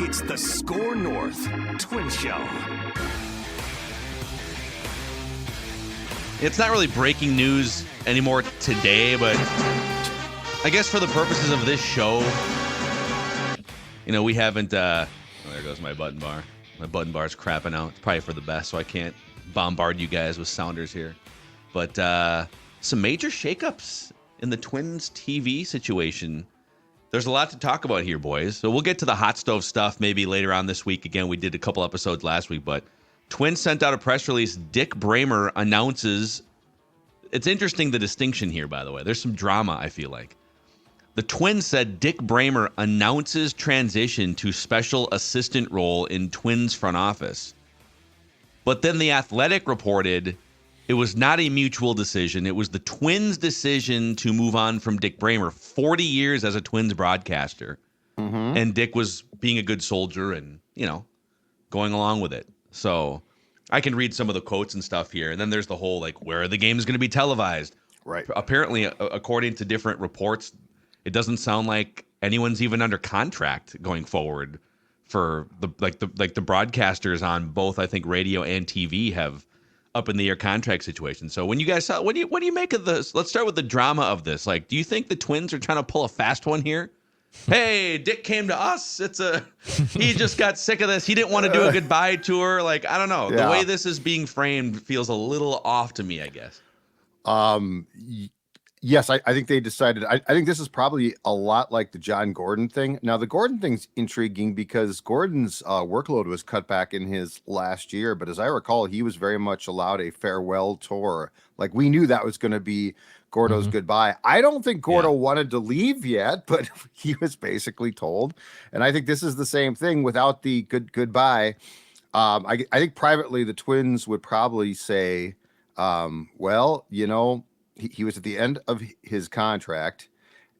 It's the Score North Twin Show. It's not really breaking news anymore today, but I guess for the purposes of this show, we haven't, there goes my button bar. My button bar's crapping out. It's probably for the best, so I can't bombard you guys with sounders here. But some major shakeups in the Twins TV situation. There's a lot to talk about here, boys. So we'll get to the hot stove stuff maybe later on this week. Again, we did a couple episodes last week, but Twins sent out a press release. Dick Bremer announces. It's interesting, the distinction here, by the way. There's some drama, I feel like. The Twins said Dick Bremer announces transition to special assistant role in Twins front office. But then The Athletic reported it was not a mutual decision. It was the Twins' decision to move on from Dick Bremer. 40 years as a Twins broadcaster. Mm-hmm. And Dick was being a good soldier and, going along with it. So I can read some of the quotes and stuff here. And then there's the whole, where are the games going to be televised? Right. Apparently, according to different reports, it doesn't sound like anyone's even under contract going forward for the broadcasters on both, I think, radio and TV have up in the air contract situation. So when you guys saw, what do you make of this? Let's start with the drama of this. Do you think the Twins are trying to pull a fast one here? Hey, Dick came to us. He just got sick of this. He didn't want to do a goodbye tour. I don't know. Yeah. The way this is being framed feels a little off to me, I guess. Yes, I think they decided. I think this is probably a lot like the John Gordon thing. Now, the Gordon thing's intriguing because Gordon's workload was cut back in his last year. But as I recall, he was very much allowed a farewell tour. We knew that was going to be Gordo's goodbye. I don't think Gordo wanted to leave yet, but he was basically told. And I think this is the same thing without the goodbye. I think privately the Twins would probably say, he was at the end of his contract,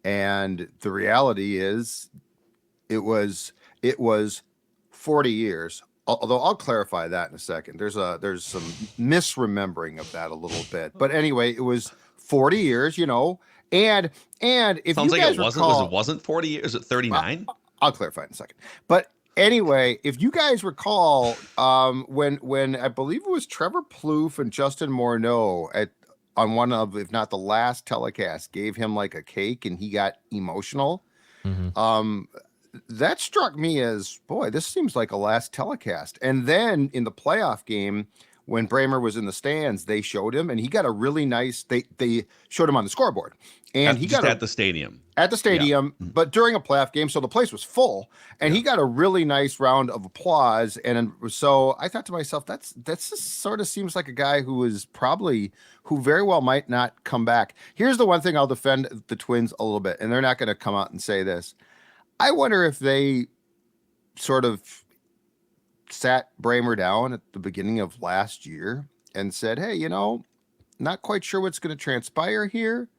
and the reality is it was 40 years. Although I'll clarify that in a second. There's some misremembering of that a little bit. But anyway, it was 40 years, and if sounds you like guys it wasn't, recall, it wasn't 40 years, is it 39? I'll clarify in a second. But anyway, if you guys recall, when I believe it was Trevor Plouffe and Justin Morneau on one of, if not the last telecast, gave him a cake and he got emotional. Mm-hmm. That struck me as, boy, this seems like a last telecast. And then in the playoff game, when Bremer was in the stands, they showed him and he got a really nice, they showed him on the scoreboard. And he got at the stadium. At the stadium, yeah. But during a playoff game, so the place was full, and he got a really nice round of applause. And so I thought to myself, that's just sort of seems like a guy who very well might not come back. Here's the one thing I'll defend the Twins a little bit, and they're not going to come out and say this. I wonder if they sort of sat Bremer down at the beginning of last year and said, hey, not quite sure what's going to transpire here.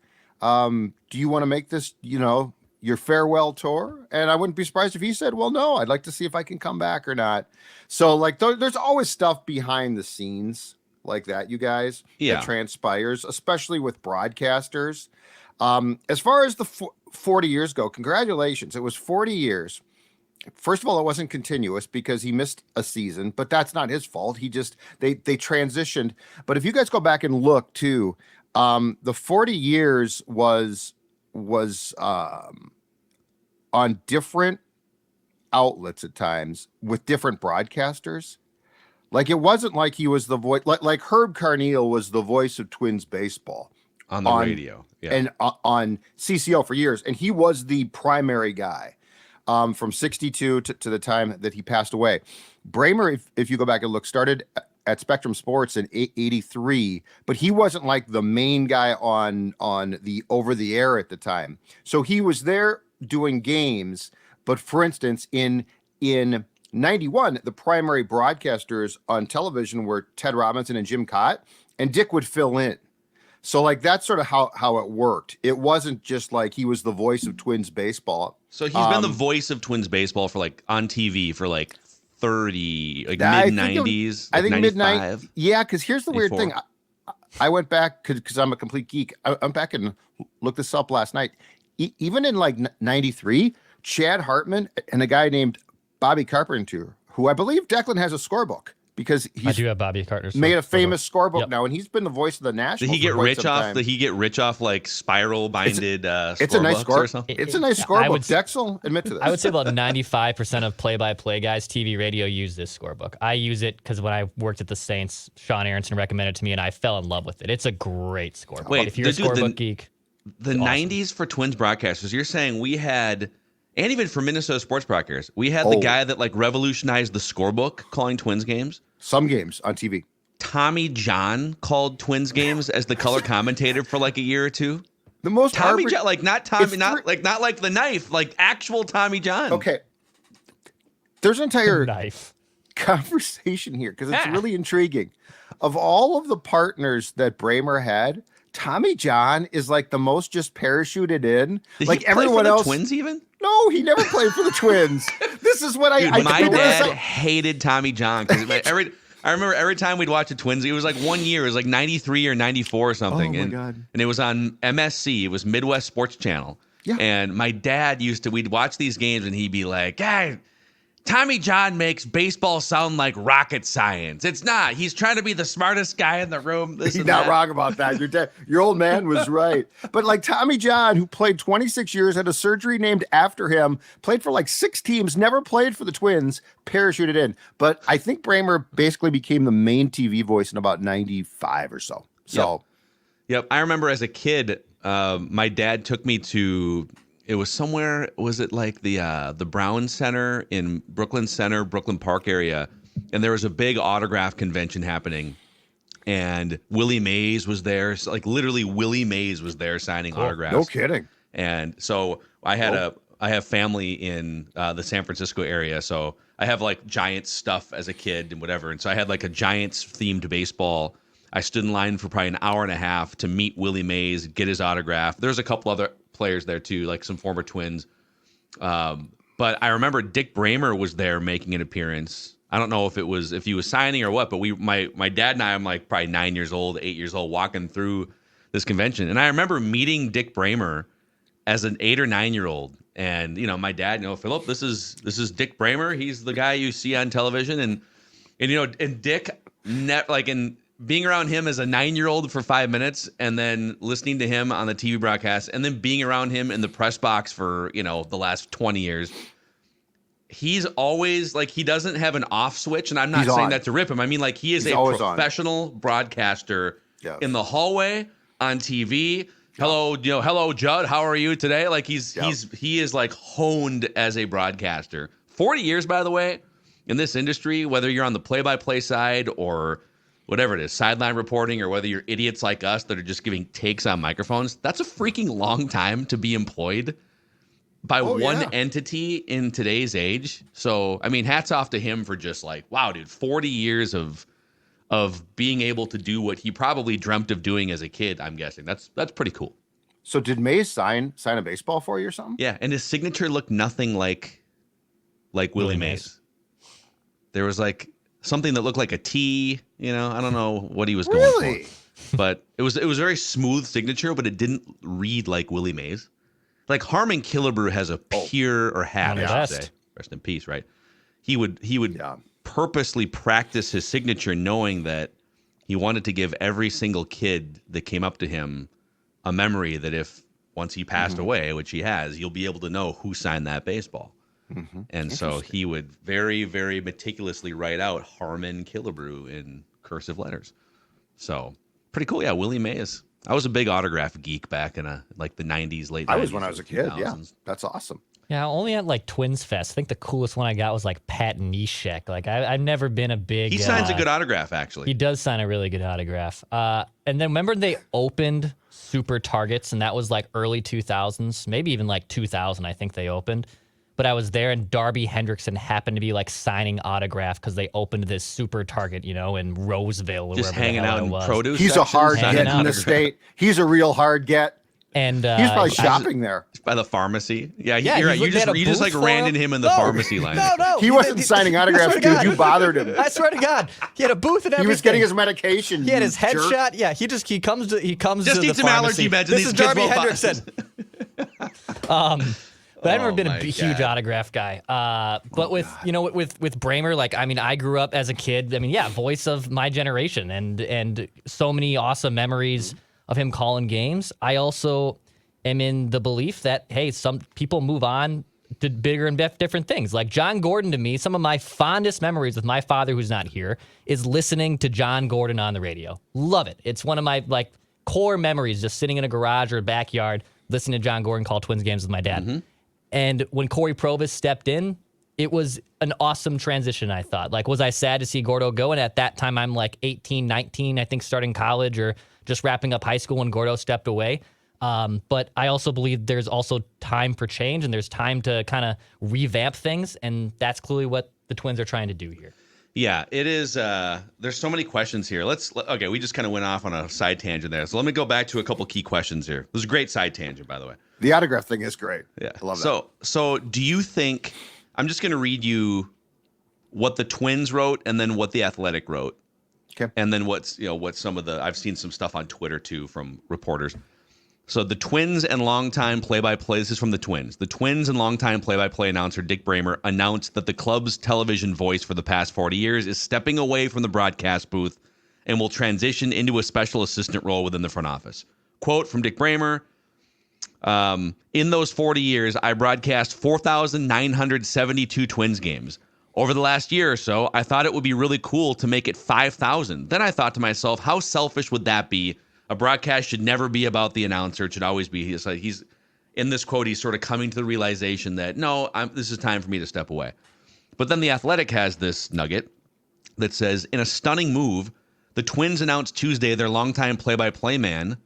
Do you want to make this, your farewell tour? And I wouldn't be surprised if he said, well, no, I'd like to see if I can come back or not. So there's always stuff behind the scenes like that, you guys, that transpires, especially with broadcasters. As far as the 40 years go, congratulations. It was 40 years. First of all, it wasn't continuous because he missed a season, but that's not his fault. They transitioned. But if you guys go back and look too, the 40 years was on different outlets at times with different broadcasters. It wasn't like he was the voice, like Herb Carneal was the voice of Twins baseball on the radio, and on CCO for years, and he was the primary guy from 62 to the time that he passed away. Bremer, if you go back and look, started at Spectrum Sports in 83, but he wasn't the main guy on the over the air at the time. So he was there doing games, but for instance, in 91, the primary broadcasters on television were Ted Robinson and Jim Cott, and Dick would fill in. So that's sort of how it worked. It wasn't just he was the voice of Twins baseball. So he's been the voice of Twins baseball for on TV for 30, mid-90s, I think mid-90s. Yeah, because here's the weird thing. I went back because I'm a complete geek. I went back and looked this up last night. Even in 93, Chad Hartman and a guy named Bobby Carpenter, who I believe Declan has a scorebook because I do have Bobby Carpenter's made a famous scorebook Yep. now, and he's been the voice of the Nationals. Did he get for quite rich some off? time. Did he get rich off like spiral binded? It's a nice scorebooks score. or something? It's a nice scorebook. Dex will admit to this. I would say about 95% of play-by-play guys, TV, radio, use this scorebook. I use it because when I worked at the Saints, Sean Aronson recommended it to me, and I fell in love with it. It's a great scorebook. Wait, if you're a scorebook geek, The awesome. 90s for Twins broadcasters, you're saying we had, and even for Minnesota sports broadcasters, we had the guy that like revolutionized the scorebook calling Twins games. Some games on TV. Tommy John called Twins games as the color commentator for like a year or two. The most Tommy John, like not Tommy, not like the knife, like actual Tommy John. Okay. There's an entire knife conversation here because it's really intriguing. Of all of the partners that Bremer had, Tommy John is like the most just parachuted in. Did like he play everyone for the else. Twins even? No, he never played for the Twins. This is what Dude, I my think dad this- hated Tommy John because I remember every time we'd watch the Twins, it was like 1 year, it was like 93 or 94 or something. Oh my God. And it was on MSC, it was Midwest Sports Channel. Yeah. And my dad we'd watch these games and he'd be like, "Hey, Tommy John makes baseball sound like rocket science. It's not. He's trying to be the smartest guy in the room." He's not wrong about that. Your old man was right. But like Tommy John, who played 26 years, had a surgery named after him, played for like 6 teams, never played for the Twins, parachuted in. But I think Bremer basically became the main TV voice in about 95 or so. So, Yep. I remember as a kid, my dad took me to. It was somewhere. Was it like the Brown Center in Brooklyn Center, Brooklyn Park area, and there was a big autograph convention happening, and Willie Mays was there. So, like literally, Willie Mays was there signing autographs. no kidding. And so I have family in the San Francisco area, so I have like Giants stuff as a kid and whatever. And so I had like a Giants themed baseball. I stood in line for probably an hour and a half to meet Willie Mays, get his autograph. There's a couple other players there too, like some former Twins. But I remember Dick Bremer was there making an appearance. I don't know if he was signing or what, but my dad and I'm like probably 8 years old, walking through this convention. And I remember meeting Dick Bremer as an 8 or 9 year old. And, my dad, Philip, this is Dick Bremer. He's the guy you see on television. And Dick, and being around him as a 9-year-old for 5 minutes and then listening to him on the TV broadcast and then being around him in the press box for, the last 20 years, he's always like, he doesn't have an off switch. And I'm not saying that to rip him. I mean, like he is a professional broadcaster in the hallway, on TV. Hello, Judd. How are you today? Like he is like honed as a broadcaster. 40 years, by the way, in this industry, whether you're on the play-by-play side or whatever it is, sideline reporting, or whether you're idiots like us that are just giving takes on microphones, that's a freaking long time to be employed by one entity in today's age. So, I mean, hats off to him for just like, wow, dude, 40 years of being able to do what he probably dreamt of doing as a kid, I'm guessing. That's pretty cool. So did Mays sign a baseball for you or something? Yeah, and his signature looked nothing like Willie Mays. There was like something that looked like a T, I don't know what he was going for. But it was a very smooth signature, but it didn't read like Willie Mays. Like Harmon Killebrew has a pure, or had, I should say. Rest in peace, right? He would purposely practice his signature knowing that he wanted to give every single kid that came up to him a memory that if once he passed away, which he has, you'll be able to know who signed that baseball. And so he would very, very meticulously write out Harmon Killebrew in cursive letters. So pretty cool. Yeah, Willie Mays. I was a big autograph geek back in the 90s, late 90s. I was when I was a kid. 2000s. Yeah, that's awesome. Yeah, only at like Twins Fest. I think the coolest one I got was like Pat Neshek. Like I've never been a big. He signs a good autograph, actually. He does sign a really good autograph. And then remember they opened Super Targets, and that was like early 2000s, maybe even like 2000. I think they opened. But I was there, and Darby Hendrickson happened to be like signing autograph because they opened this Super Target, in Roseville or just wherever hanging the hell out it in was. produce. He's a hard get in the state. He's a real hard get. And he's probably shopping there by the pharmacy. Yeah, Yeah, you're right. you just like ran into him in the pharmacy line. No. He wasn't signing autographs because you bothered him. I swear to God, he had a booth and everything. He was getting his medication. He had his jerk. headshot. Yeah, he comes Just to eat the some pharmacy. allergy meds. This is Darby Hendrickson. Hendrickson. But I've never Oh been a my huge God. autograph guy. But with Bremer, like, I mean, I grew up as a kid. I mean, yeah, voice of my generation, and so many awesome memories of him calling games. I also am in the belief that, hey, some people move on to bigger and different things. Like John Gordon, to me, some of my fondest memories with my father, who's not here, is listening to John Gordon on the radio. Love it. It's one of my like core memories, just sitting in a garage or a backyard listening to John Gordon call Twins games with my dad. And when Corey Provis stepped in, it was an awesome transition, I thought. Like, was I sad to see Gordo go? And at that time, I'm like 18, 19, I think, starting college or just wrapping up high school when Gordo stepped away. But I also believe there's also time for change and there's time to kind of revamp things. And that's clearly what the Twins are trying to do here. Yeah, it is. There's so many questions here. Okay, we just kind of went off on a side tangent there. So let me go back to a couple key questions here. It was a great side tangent, by the way. The autograph thing is great. Yeah. I love that. So do you think, I'm just going to read you what the Twins wrote and then what the Athletic wrote. Okay. And then what some of I've seen some stuff on Twitter too from reporters. So the Twins and longtime play-by-play, this is from the Twins. The Twins and longtime play-by-play announcer Dick Bremer announced that the club's television voice for the past 40 years is stepping away from the broadcast booth and will transition into a special assistant role within the front office. Quote from Dick Bremer, in those 40 years, I broadcast 4,972 Twins games. Over the last year or so, I thought it would be really cool to make it 5,000. Then I thought to myself, how selfish would that be? A broadcast should never be about the announcer. It should always be. He's in this quote, he's sort of coming to the realization that, no, this is time for me to step away. But then The Athletic has this nugget that says, in a stunning move, the Twins announced Tuesday their longtime play-by-play man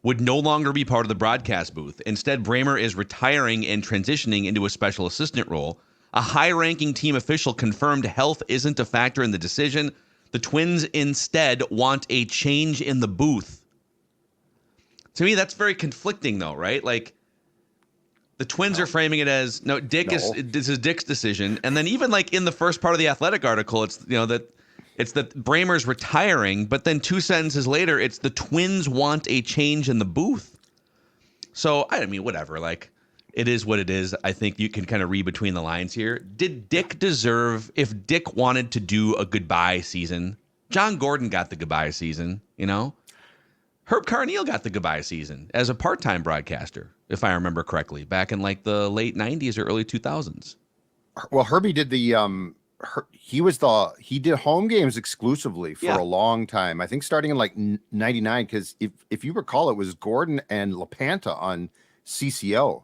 would no longer be part of the broadcast booth. Instead, Bremer is retiring and transitioning into a special assistant role. A high-ranking team official confirmed health isn't a factor in the decision. The Twins instead want a change in the booth. To me, that's very conflicting, though, right? Like, the Twins are framing it as, this is Dick's decision. And then even like in the first part of the Athletic article, it's, that Bremer's retiring, but then 2 sentences later, it's the Twins want a change in the booth. So, I mean, whatever. Like, it is what it is. I think you can kind of read between the lines here. Did Dick deserve, if Dick wanted to do a goodbye season, John Gordon got the goodbye season, Herb Carneal got the goodbye season as a part-time broadcaster, if I remember correctly, back in like the late 90s or early 2000s. Well, Herbie did he did home games exclusively for a long time. I think starting in like 99, because if you recall, it was Gordon and LaPanta on CCO.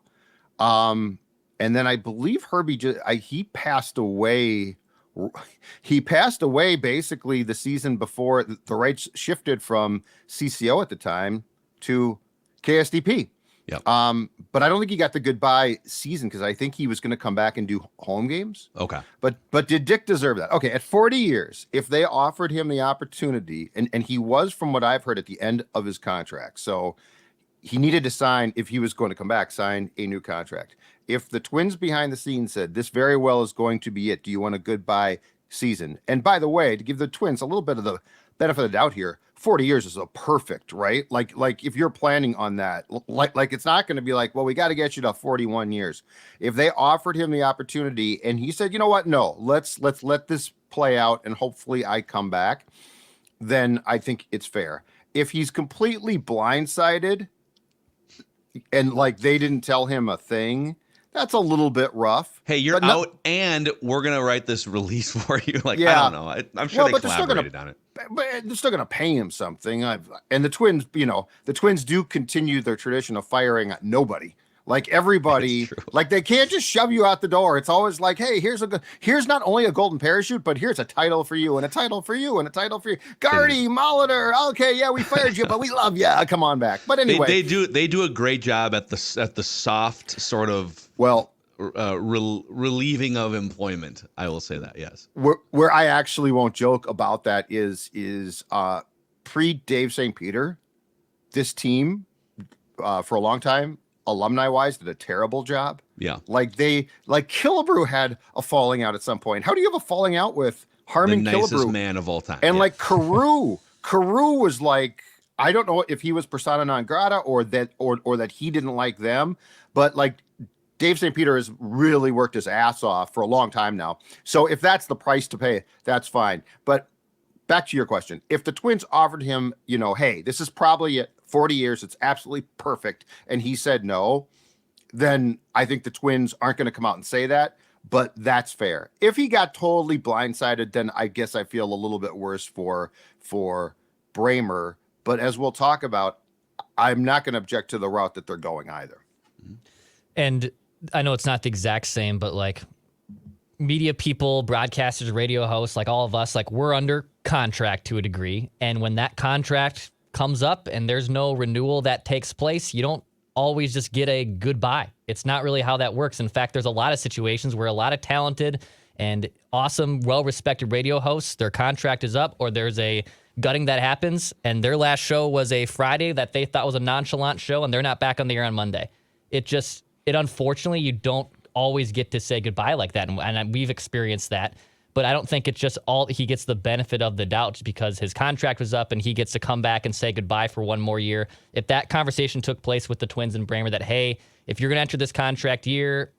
And then I believe Herbie he passed away. He passed away basically the season before the rights shifted from CCO at the time to KSDP. Yep. But I don't think he got the goodbye season because I think he was going to come back and do home games. Okay. But did Dick deserve that? Okay, at 40 years, if they offered him the opportunity, and he was, from what I've heard, at the end of his contract, so he needed to sign, if he was going to come back, sign a new contract. If the Twins behind the scenes said, this very well is going to be it, do you want a goodbye season? And by the way, to give the Twins a little bit of the benefit of the doubt here, 40 years is a perfect, right? Like if you're planning on that, like it's not going to be like, well, we got to get you to 41 years. If they offered him the opportunity and he said, you know what? No, let's let this play out and hopefully I come back, then I think it's fair. If he's completely blindsided and like they didn't tell him a thing, that's a little bit rough. Hey, you're out, and we're gonna write this release for you. Like, yeah. I don't know. I'm sure they collaborated on it. But they're still gonna pay him something. And the Twins, the Twins do continue their tradition of firing nobody. Like everybody, like they can't just shove you out the door. It's always like, hey, here's not only a golden parachute, but here's a title for you and a title for you and a title for you. Gardy, Molitor, okay, yeah, we fired you, but we love you. Come on back. But anyway, they do a great job at the soft sort of relieving of employment. I will say that, yes. Where I actually won't joke about that is pre Dave St. Peter, this team for a long time, alumni wise, did a terrible job. Yeah. Like Killebrew had a falling out at some point. How do you have a falling out with Harmon the Killebrew? Nicest man of all time. And like Carew was like, I don't know if he was persona non grata or that he didn't like them, but like Dave St. Peter has really worked his ass off for a long time now. So if that's the price to pay, that's fine. But back to your question. If the Twins offered him, hey, this is probably at 40 years, it's absolutely perfect, and he said no, then I think the Twins aren't going to come out and say that, but that's fair. If he got totally blindsided, then I guess I feel a little bit worse for Bremer. But as we'll talk about, I'm not going to object to the route that they're going either. And I know it's not the exact same, but like media people, broadcasters, radio hosts, like all of us, like we're under contract to a degree. And when that contract comes up and there's no renewal that takes place, you don't always just get a goodbye. It's not really how that works. In fact, there's a lot of situations where a lot of talented and awesome, well-respected radio hosts, their contract is up, or there's a gutting that happens, and their last show was a Friday that they thought was a nonchalant show, and they're not back on the air on Monday. It unfortunately, you don't always get to say goodbye like that, and we've experienced that. But I don't think it's just he gets the benefit of the doubt just because his contract was up and he gets to come back and say goodbye for one more year. If that conversation took place with the Twins and Bremer that, hey, if you're going to enter this contract year,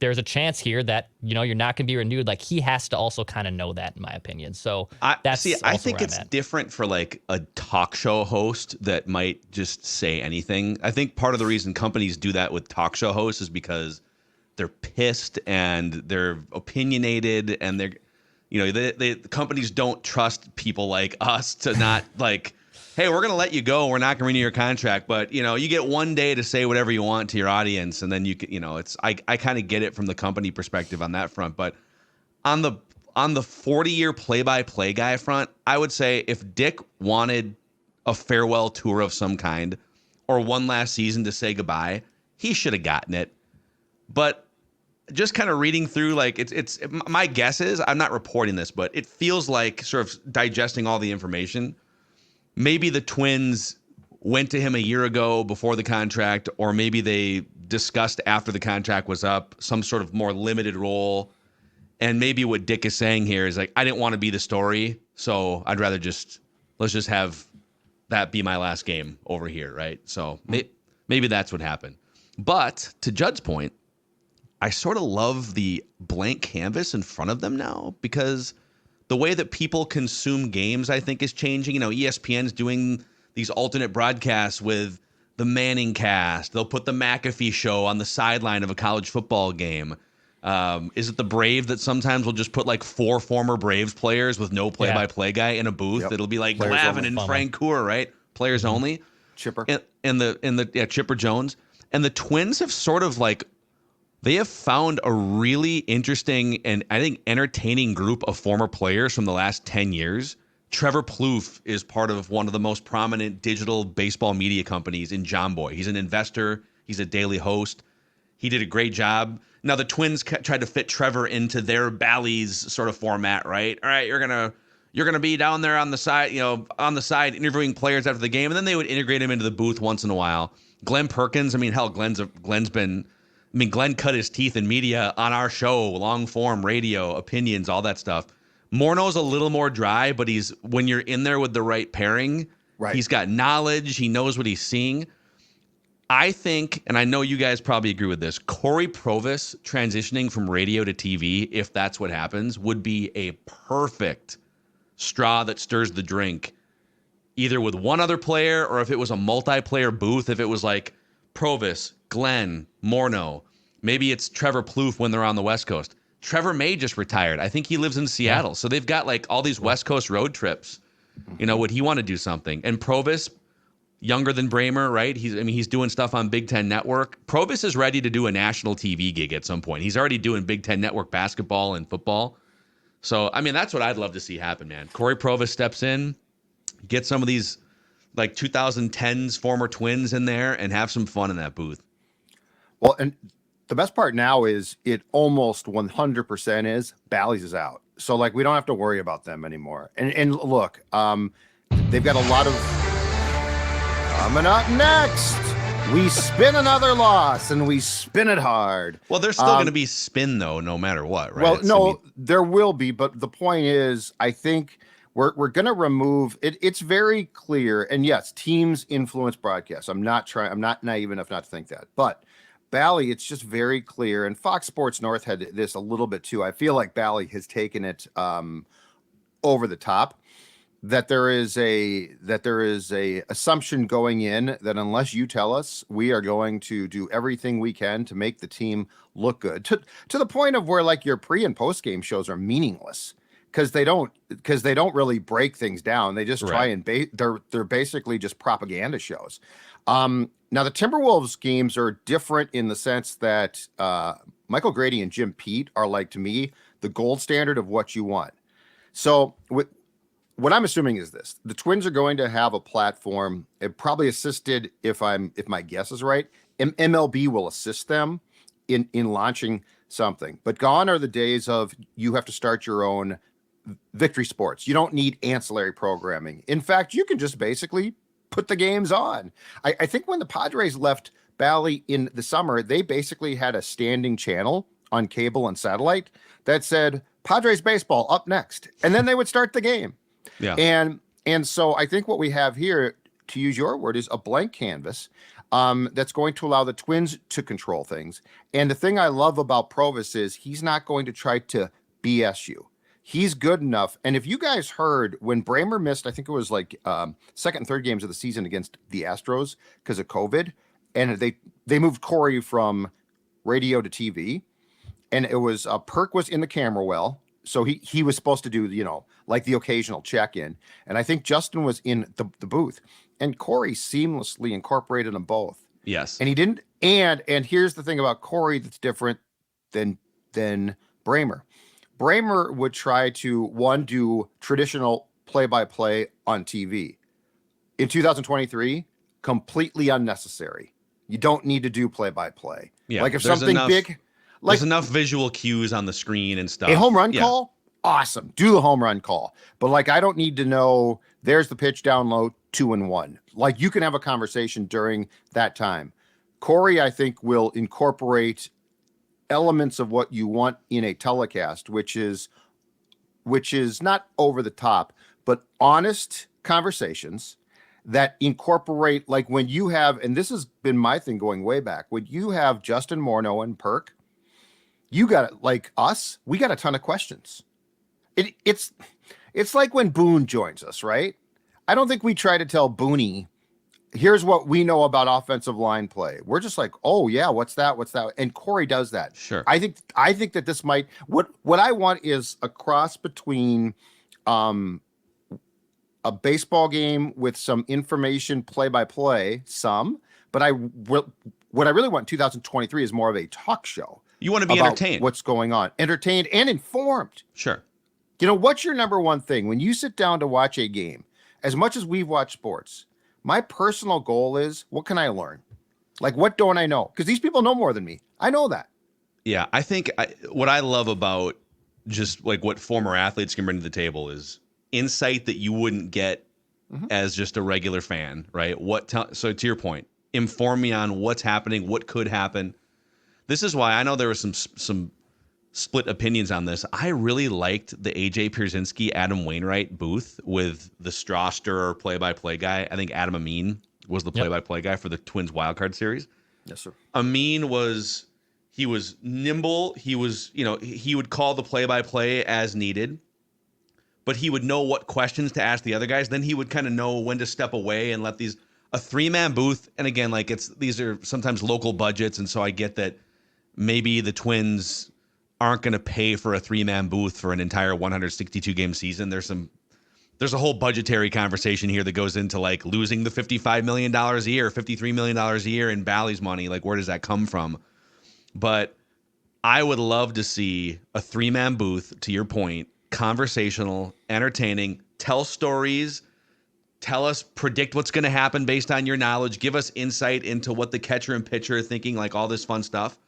there's a chance here that, you're not going to be renewed. Like, he has to also kind of know that, in my opinion. So I think it's different for like a talk show host that might just say anything. I think part of the reason companies do that with talk show hosts is because they're pissed and they're opinionated, and the companies don't trust people like us to not like, hey, we're going to let you go. We're not going to renew your contract, but you get one day to say whatever you want to your audience, and then I kind of get it from the company perspective on that front. But on the 40-year play-by-play guy front, I would say if Dick wanted a farewell tour of some kind or one last season to say goodbye, he should have gotten it. But just kind of reading through, like, it's my guess is, I'm not reporting this, but it feels like, sort of digesting all the information, maybe the Twins went to him a year ago before the contract, or maybe they discussed after the contract was up some sort of more limited role. And maybe what Dick is saying here is like, I didn't want to be the story, so I'd rather let's just have that be my last game over here, right? So maybe that's what happened. But to Judd's point, I sort of love the blank canvas in front of them now, because the way that people consume games, I think, is changing. ESPN's doing these alternate broadcasts with the Manning cast. They'll put the McAfee show on the sideline of a college football game. Is it the Brave that sometimes will just put like 4 former Braves players with no play-by-play guy in a booth? Yep. It'll be like Players Glavine only. and Frank Coeur, right? Players only. Chipper. Chipper Jones. And the Twins have sort of like, they have found a really interesting and I think entertaining group of former players from the last 10 years. Trevor Plouffe is part of one of the most prominent digital baseball media companies in John Boy. He's an investor. He's a daily host. He did a great job. Now, the Twins tried to fit Trevor into their Bally's sort of format, right? All right, you're gonna be down there on the side, interviewing players after the game, and then they would integrate him into the booth once in a while. Glenn Perkins, Glenn cut his teeth in media on our show, long form radio, opinions, all that stuff. Morneau's a little more dry, but when you're in there with the right pairing, right, he's got knowledge. He knows what he's seeing. I think, and I know you guys probably agree with this, Corey Provis transitioning from radio to TV, if that's what happens, would be a perfect straw that stirs the drink, either with one other player or if it was a multiplayer booth, if it was like Provis, Glenn, Morneau. Maybe it's Trevor Plouffe when they're on the West Coast. Trevor May just retired. I think he lives in Seattle. So they've got like all these West Coast road trips. Would he want to do something? And Provis, younger than Bremer, right? He's doing stuff on Big Ten Network. Provis is ready to do a national TV gig at some point. He's already doing Big Ten Network basketball and football. So, that's what I'd love to see happen, man. Corey Provis steps in, get some of these like 2010s former Twins in there and have some fun in that booth. Well, and the best part now is it almost 100% is Bally's is out. So like, we don't have to worry about them anymore. And look, they've got a lot of coming up next. We spin another loss and we spin it hard. Well, there's still going to be spin though, no matter what, right? Well, there will be. But the point is, I think we're going to remove it. It's very clear. And yes, teams influence broadcasts. I'm not naive enough not to think that, but Bally, it's just very clear, and Fox Sports North had this a little bit too. I feel like Bally has taken it over the top. That there is a assumption going in that unless you tell us, we are going to do everything we can to make the team look good, to the point of where like your pre and post game shows are meaningless because they don't really break things down. They just try and they're basically just propaganda shows. Now the Timberwolves games are different in the sense that Michael Grady and Jim Pete are, like, to me, the gold standard of what you want. So what I'm assuming is this: the Twins are going to have a platform, probably assisted, if my guess is right. MLB will assist them in launching something. But gone are the days of you have to start your own Victory Sports. You don't need ancillary programming. In fact, you can just basically put the games on. I think when the Padres left Bally in the summer, they basically had a standing channel on cable and satellite that said Padres baseball up next, and then they would start the game. Yeah. And so I think what we have here, to use your word, is a blank canvas that's going to allow the Twins to control things. And the thing I love about Provis is he's not going to try to BS you. He's good enough. And if you guys heard when Bremer missed, I think it was like second and third games of the season against the Astros because of COVID, and they moved Corey from radio to TV, and it was Perk was in the camera well. So he was supposed to do, like the occasional check-in. And I think Justin was in the booth. And Corey seamlessly incorporated them both. Yes. And he didn't. And here's the thing about Corey that's different than Bremer. Bremer would try to, do traditional play-by-play on TV. In 2023, completely unnecessary. You don't need to do play-by-play. Yeah, like if something big... There's enough visual cues on the screen and stuff. A home run call? Awesome. Do the home run call. But like, I don't need to know there's the pitch down low, 2-1. Like, you can have a conversation during that time. Corey, I think, will incorporate elements of what you want in a telecast, which is not over the top, but honest conversations that incorporate, like when you have, and this has been my thing going way back, when you have Justin Morneau and Perk, you got, like us, we got a ton of questions. It's like when Boone joins us, right? I don't think we try to tell Booney, here's what we know about offensive line play. We're just like, oh yeah, what's that? And Corey does that. Sure. I think that this might, what I want is a cross between a baseball game with some information play-by-play, but what I really want in 2023 is more of a talk show. You want to be entertained. What's going on. Entertained and informed. Sure. What's your number one thing when you sit down to watch a game? As much as we've watched sports, my personal goal is, what can I learn? Like, what don't I know? Because these people know more than me. I know that. Yeah, I think what I love about just like what former athletes can bring to the table is insight that you wouldn't get as just a regular fan, right? So to your point, inform me on what's happening, what could happen. This is why I know there was some split opinions on this. I really liked the AJ Pierzynski, Adam Wainwright booth with the straw stirrer play-by-play guy. I think Adam Amin was the play-by-play guy for the Twins wildcard series. Yes, sir. Amin was nimble. He would call the play-by-play as needed, but he would know what questions to ask the other guys. Then he would kind of know when to step away and let a 3-man booth. And again, like these are sometimes local budgets. And so I get that maybe the Twins aren't going to pay for a 3-man booth for an entire 162 game season. There's a whole budgetary conversation here that goes into like losing the $55 million a year, $53 million a year in Bally's money. Like, where does that come from? But I would love to see a 3-man booth, to your point, conversational, entertaining, tell stories, predict what's going to happen based on your knowledge, give us insight into what the catcher and pitcher are thinking, like all this fun stuff.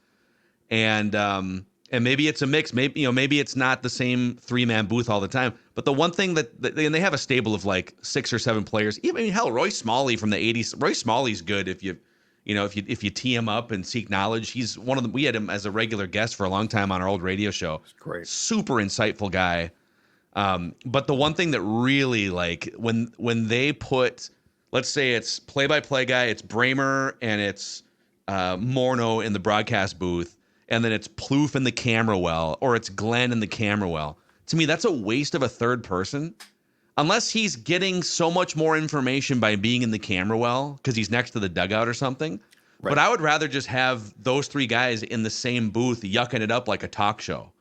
And maybe it's a mix. Maybe it's not the same 3-man booth all the time. But the one thing that they have a stable of like 6 or 7 players. Even hell, Roy Smalley from the 80s. Roy Smalley's good if you tee him up and seek knowledge. He's one of them. We had him as a regular guest for a long time on our old radio show. That's great. Super insightful guy. But the one thing that really, like, when they put, let's say it's play-by-play guy, it's Bremer and it's Morneau in the broadcast booth, and then it's Plouffe in the camera well, or it's Glenn in the camera well. To me, that's a waste of a third person. Unless he's getting so much more information by being in the camera well because he's next to the dugout or something. Right. But I would rather just have those three guys in the same booth yucking it up like a talk show.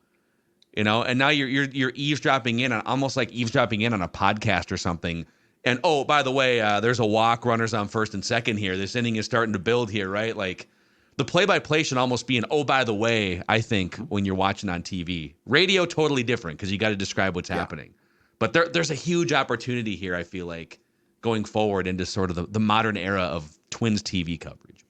And now you're eavesdropping in on, almost like eavesdropping in on a podcast or something. And oh, by the way, there's a walk, runners on first and second here. This inning is starting to build here, right? Like the play-by-play should almost be an oh, by the way, I think, when you're watching on TV. Radio, totally different because you got to describe what's happening. But there's a huge opportunity here, I feel like, going forward into sort of the modern era of Twins TV coverage.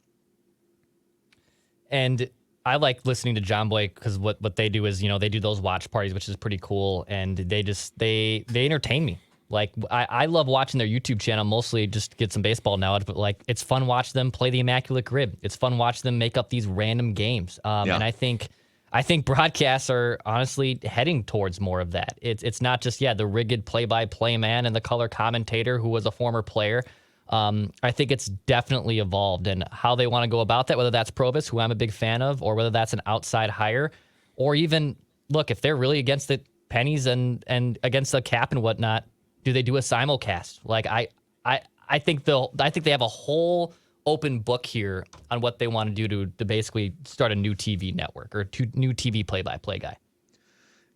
And I like listening to John Boy because what they do is, they do those watch parties, which is pretty cool. And they entertain me. Like, I love watching their YouTube channel, mostly just to get some baseball knowledge, but like it's fun watch them play the Immaculate Grid. It's fun watch them make up these random games. And I think broadcasts are honestly heading towards more of that. It's not just, the rigged play-by-play man and the color commentator who was a former player. I think it's definitely evolved, and how they want to go about that, whether that's Provis, who I'm a big fan of, or whether that's an outside hire, or even, look, if they're really against the pennies and against the cap and whatnot, do they do a simulcast? Like, I think they have a whole open book here on what they want to do to basically start a new TV network or new TV play-by-play guy.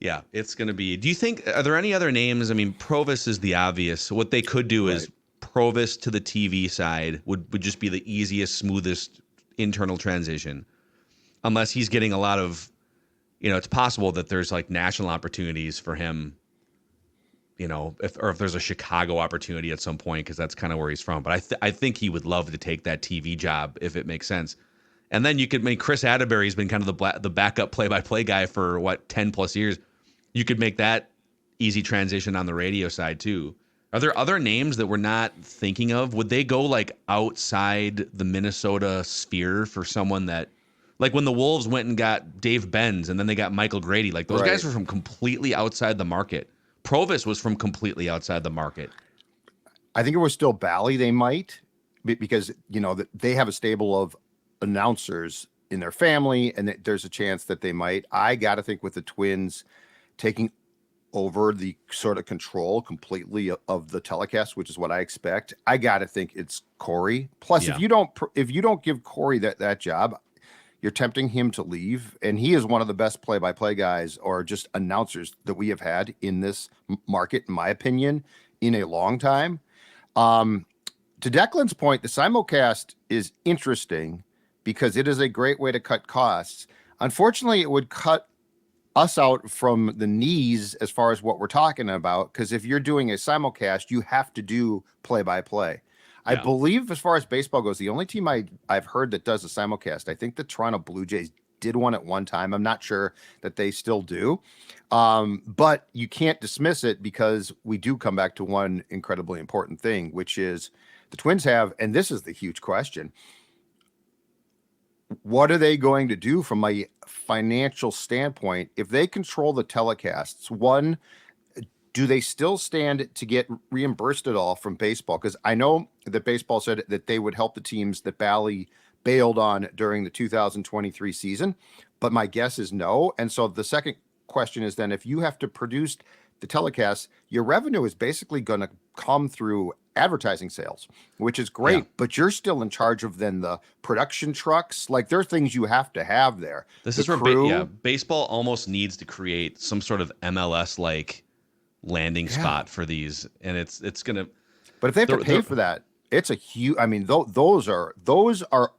Yeah, it's going to be. Do you think, are there any other names? I mean, Provis is the obvious. What they could do is Provis to the TV side would just be the easiest, smoothest internal transition. Unless he's getting a lot of, it's possible that there's like national opportunities for him, if there's a Chicago opportunity at some point, because that's kind of where he's from. But I think he would love to take that TV job if it makes sense. And then Chris Atterbury's been kind of the backup play-by-play guy for 10 plus years. You could make that easy transition on the radio side too. Are there other names that we're not thinking of? Would they go like outside the Minnesota sphere for someone that, like when the Wolves went and got Dave Benz and then they got Michael Grady, like those guys were from completely outside the market. Provis was from completely outside the market. I think it was still Bally. They might, because they have a stable of announcers in their family, and there's a chance that they might. I got to think with the Twins taking over the sort of control completely of the telecast, which is what I expect, I got to think it's Corey. Plus, if you don't give Corey that job, you're tempting him to leave, and he is one of the best play-by-play guys or just announcers that we have had in this market, in my opinion, in a long time. To Declan's point, the simulcast is interesting because it is a great way to cut costs. Unfortunately, it would cut us out from the knees as far as what we're talking about, because if you're doing a simulcast, you have to do play-by-play. I believe, as far as baseball goes, the only team I've heard that does a simulcast, I think the Toronto Blue Jays did one at one time. I'm not sure that they still do. But you can't dismiss it, because we do come back to one incredibly important thing, which is the Twins have, and this is the huge question, what are they going to do from a financial standpoint if they control the telecasts? One, do they still stand to get reimbursed at all from baseball? Because I know that baseball said that they would help the teams that Bally bailed on during the 2023 season, but my guess is no. And so the second question is then, if you have to produce the telecast, your revenue is basically going to come through advertising sales, which is great, but you're still in charge of then the production trucks. Like, there are things you have to have there. This is where baseball almost needs to create some sort of MLS like landing spot for these, and it's gonna. But if they have to pay for that, it's a huge. I mean, those are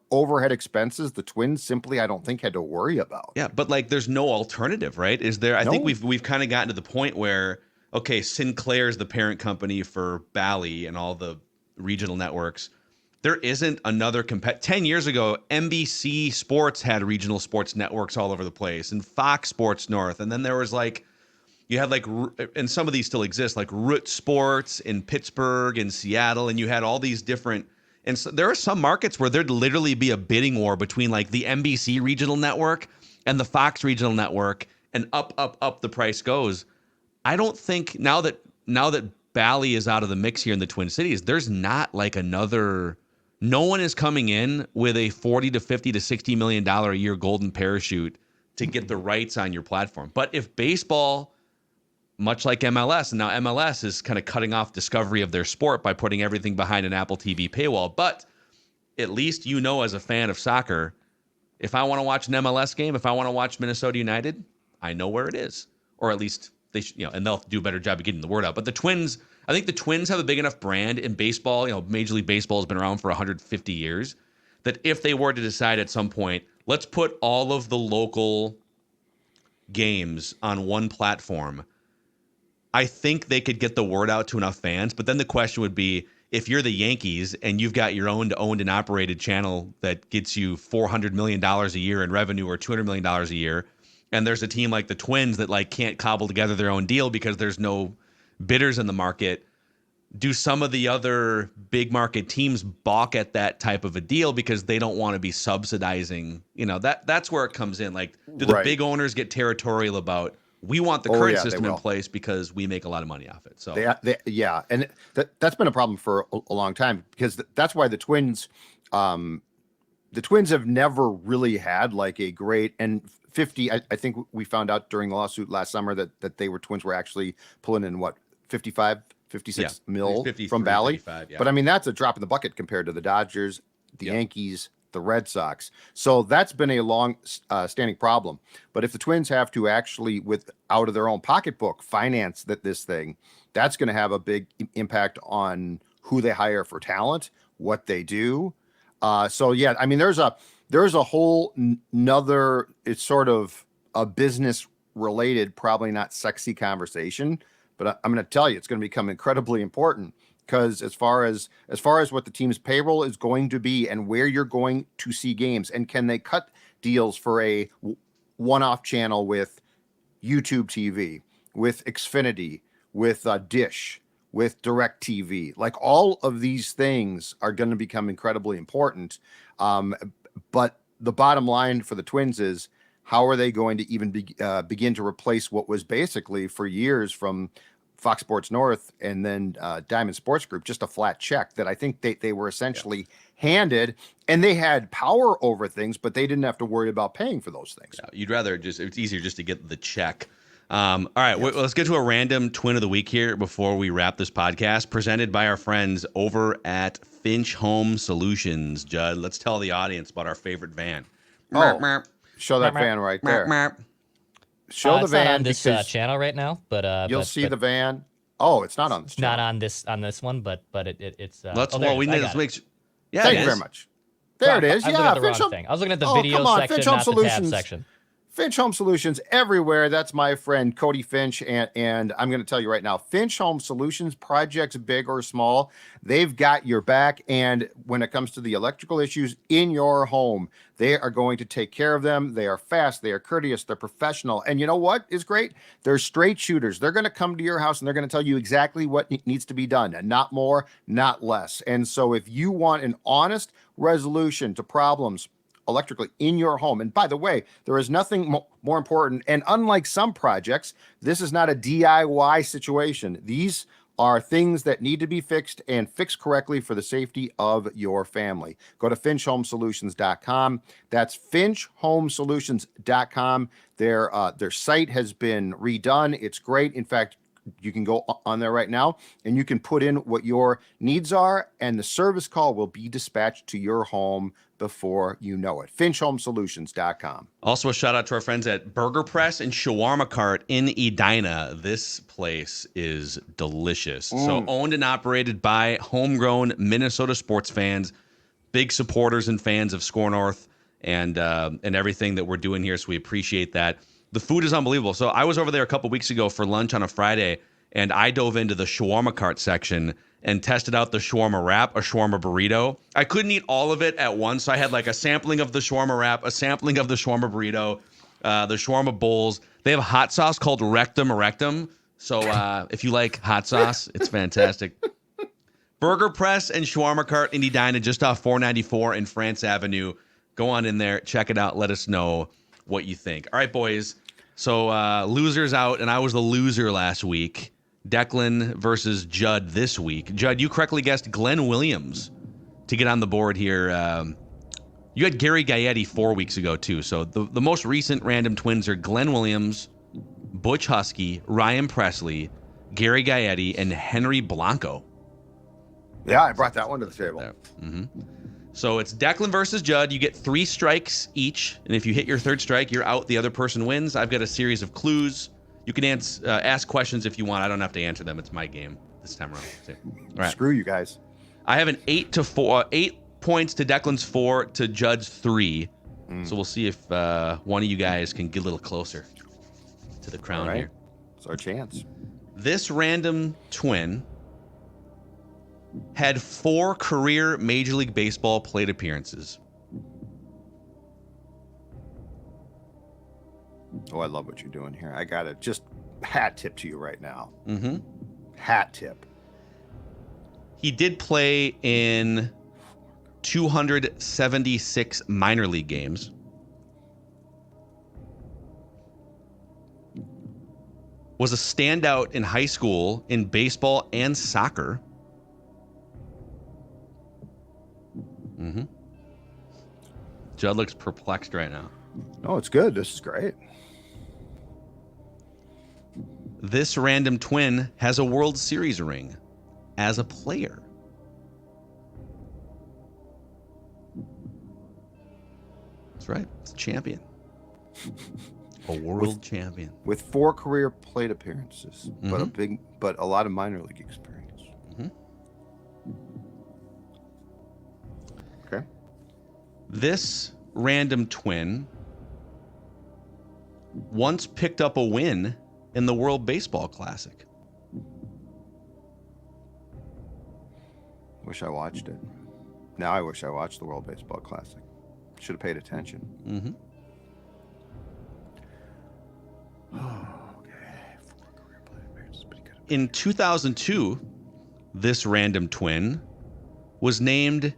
overhead expenses the Twins simply, I don't think, had to worry about. Yeah, but like, there's no alternative, right? Is there? I think we've kind of gotten to the point where, okay, Sinclair's the parent company for Bally and all the regional networks. There isn't another 10 years ago, NBC Sports had regional sports networks all over the place, and Fox Sports North, and then there was like. You had like, and some of these still exist, like Root Sports in Pittsburgh and Seattle, and you had all these different. And so there are some markets where there'd literally be a bidding war between like the NBC regional network and the Fox regional network, and up the price goes. I don't think now that Bally is out of the mix here in the Twin Cities, there's not No one is coming in with a 40 to 50 to 60 million dollar a year golden parachute to get the rights on your platform. But if baseball, much like MLS, and now MLS is kind of cutting off discovery of their sport by putting everything behind an Apple TV paywall, but at least you know as a fan of soccer, if I want to watch an MLS game, if I want to watch Minnesota United, I know where it is. Or at least they should, and they'll do a better job of getting the word out. But the Twins, I think the Twins have a big enough brand in baseball. Major League Baseball has been around for 150 years, that if they were to decide at some point, let's put all of the local games on one platform, I think they could get the word out to enough fans. But then the question would be, if you're the Yankees and you've got your owned and operated channel that gets you $400 million a year in revenue or $200 million a year, and there's a team like the Twins that can't cobble together their own deal because there's no bidders in the market, do some of the other big market teams balk at that type of a deal because they don't want to be subsidizing? That's where it comes in. Do the big owners get territorial about, we want the current system in place because we make a lot of money off it? So and that's been a problem for a long time, because that's why the Twins have never really had a great, and 50. I think we found out during the lawsuit last summer that Twins were actually pulling in 56 mil from Valley. Yeah. But I mean, that's a drop in the bucket compared to the Dodgers, the Yankees, the Red Sox. So that's been a long standing problem. But if the Twins have to actually, out of their own pocketbook, finance this thing, that's going to have a big impact on who they hire for talent, what they do. I mean, there's a whole nother, it's sort of a business related, probably not sexy conversation, but I'm going to tell you, it's going to become incredibly important. Because as far as what the team's payroll is going to be and where you're going to see games, and can they cut deals for a one-off channel with YouTube TV, with Xfinity, with Dish, with DirecTV, all of these things are going to become incredibly important. But the bottom line for the Twins is, how are they going to even begin to replace what was basically for years from Fox Sports North and then Diamond Sports Group, just a flat check that I think they were essentially handed, and they had power over things, but they didn't have to worry about paying for those things. Yeah, you'd rather it's easier just to get the check. All right, let's get to a random Twin of the Week here before we wrap this podcast, presented by our friends over at Finch Home Solutions. Judd, let's tell the audience about our favorite van. Show that van right there. Show the it's van not on this channel right now, but you'll see the van. Oh, it's not on this channel. Not on this one, but it's. We need to make sure. Yeah, thank you very much. There it is. I was looking at the video section, not the tab section. Finch Home Solutions everywhere. That's my friend Cody Finch, and I'm going to tell you right now, Finch Home Solutions, projects big or small, they've got your back. And when it comes to the electrical issues in your home, they are going to take care of them. They are fast, they are courteous, they're professional. And you know what is great? They're straight shooters. They're going to come to your house and they're going to tell you exactly what needs to be done, and not more, not less. And so if you want an honest resolution to problems electrically in your home, and by the way, there is nothing more important, and unlike some projects, this is not a DIY situation. These are things that need to be fixed, and fixed correctly for the safety of your family. Go to finchhomesolutions.com. That's finchhomesolutions.com. Their site has been redone. It's great. In fact, you can go on there right now and you can put in what your needs are, and the service call will be dispatched to your home before you know it. finchhomesolutions.com. Also, a shout out to our friends at Burger Press and Shawarma Cart in Edina. This place is delicious. So owned and operated by homegrown Minnesota sports fans, big supporters and fans of Score North and everything that we're doing here. So we appreciate that. The food is unbelievable. So I was over there a couple weeks ago for lunch on a Friday, and I dove into the shawarma cart section and tested out the shawarma wrap, a shawarma burrito. I couldn't eat all of it at once, so I had a sampling of the shawarma wrap, a sampling of the shawarma burrito, the shawarma bowls. They have a hot sauce called Rectum. So if you like hot sauce, it's fantastic. Burger Press and Shawarma Cart in Edina, just off 494 and France Avenue. Go on in there, check it out, let us know what you think. All right, boys. So losers out, and I was the loser last week. Declan versus Judd this week. Judd, you correctly guessed Glenn Williams to get on the board here. You had Gary Gaetti 4 weeks ago, too. So the most recent random twins are Glenn Williams, Butch Husky, Ryan Presley, Gary Gaetti, and Henry Blanco. Yeah, I brought that one to the table. Mm-hmm. So it's Declan versus Judd. You get 3 strikes each, and if you hit your 3rd strike, you're out. The other person wins. I've got a series of clues. You can ask questions if you want. I don't have to answer them. It's my game this time around. So, all right. Screw you guys. I have an 8 points to Declan's 4 to Judd's 3. So we'll see if one of you guys can get a little closer to the crown here. It's our chance. This random twin had 4 career Major League Baseball plate appearances. Oh, I love what you're doing here. I got to just hat tip to you right now. Mm-hmm. Hat tip. He did play in 276 minor league games. Was a standout in high school in baseball and soccer. Mm-hmm. Judd looks perplexed right now. Oh, it's good. This is great. This random twin has a World Series ring as a player. That's right. It's a champion. A world champion. With 4 career plate appearances, Mm-hmm. but a lot of minor league experience. Mm-hmm. Okay. This random twin once picked up a win in the World Baseball Classic. Wish I watched it. Now I wish I watched the World Baseball Classic. Should have paid attention. Mm-hmm. Okay. 4 career plate appearances, but he could have In 2002, this random twin was named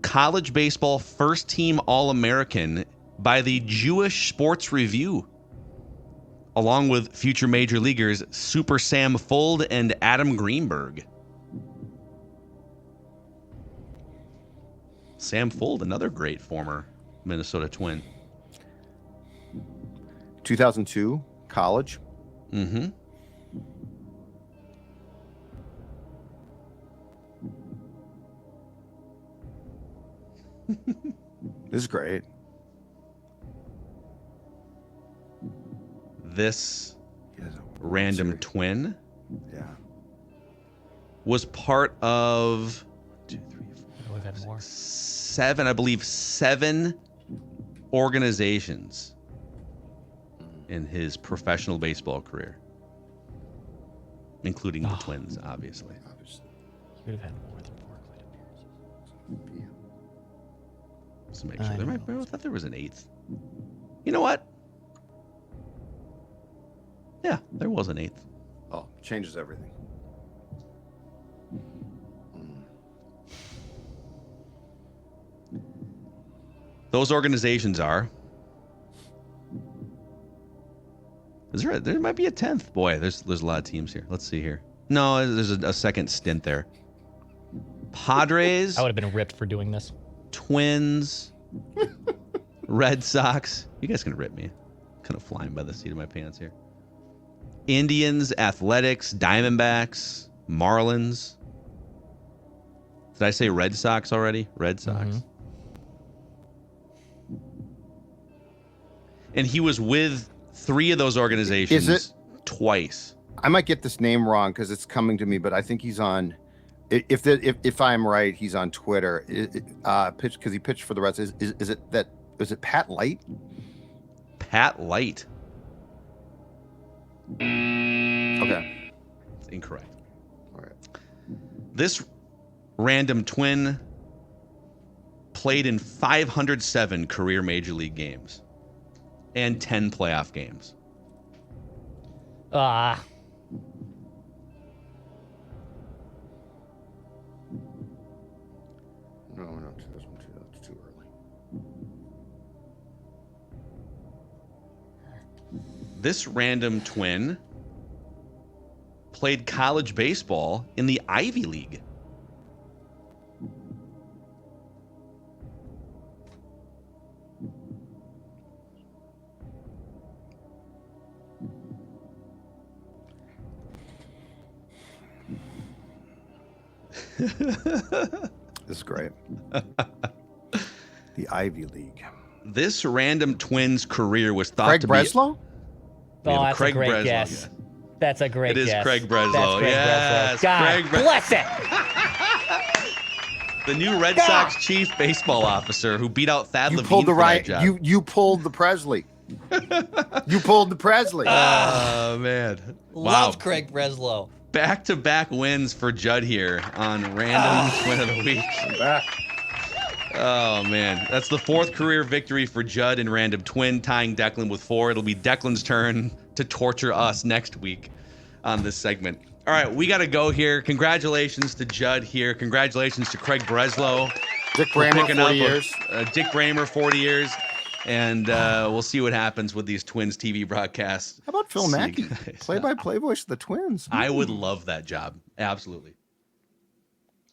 College Baseball First Team All-American by the Jewish Sports Review, along with future major leaguers Super Sam Fuld and Adam Greenberg. Sam Fuld, another great former Minnesota Twin. 2002 college. Mm-hmm. This is great. This He has a random Series. twin Yeah. was part of We've had more. 7, I believe, 7 organizations in his professional baseball career, including the Twins, obviously. Obviously. He would have had more than 4 plate appearances. Yeah. Let's make I sure. know. I thought there was an 8th. You know what? Yeah, there was an 8th. Oh, changes everything. Those organizations are. There might be a 10th. Boy, there's a lot of teams here. Let's see here. No, there's a second stint there. Padres, I would have been ripped for doing this. Twins, Red Sox. You guys can rip me. Kind of flying by the seat of my pants here. Indians, Athletics, Diamondbacks, Marlins. Did I say Red Sox already? Red Sox. Mhm. And he was with 3 of those organizations Is twice. I might get this name wrong because it's coming to me, but I think he's on. If I'm right, he's on Twitter. Pitch because he pitched for the Reds. Is it Pat Light? Pat Light. Okay. It's incorrect. All right. This random twin played in 507 career Major League games and 10 playoff games. Ah, No, 2002. That's too early. This random twin played college baseball in the Ivy League. This is great. The Ivy League. This random Twins career was thought Craig to Breslow? We have Oh, that's Craig a great Breslow, guess. yeah. That's a great It is guess. Craig Breslow. That's Craig Yes, Breslow. God Craig bless it. be the new Red Sox chief baseball officer who beat out Thad You Levine pulled the for that right. job. You pulled the Presley. You pulled the Presley. Oh man! Love Wow. Craig Breslow. Back-to-back wins for Judd here on Random Twin of the Week. I'm back. Oh man, that's the 4th career victory for Judd in Random Twin, tying Declan with 4. It'll be Declan's turn to torture us next week on this segment. All right, we got to go here. Congratulations to Judd here. Congratulations to Craig Breslow. Dick Bremer, Picking 40 up years. Dick Bremer, 40 years. And we'll see what happens with these Twins TV broadcasts. How about Phil See you Mackey? guys. Play-by-play voice of the Twins. I would love that job. Absolutely.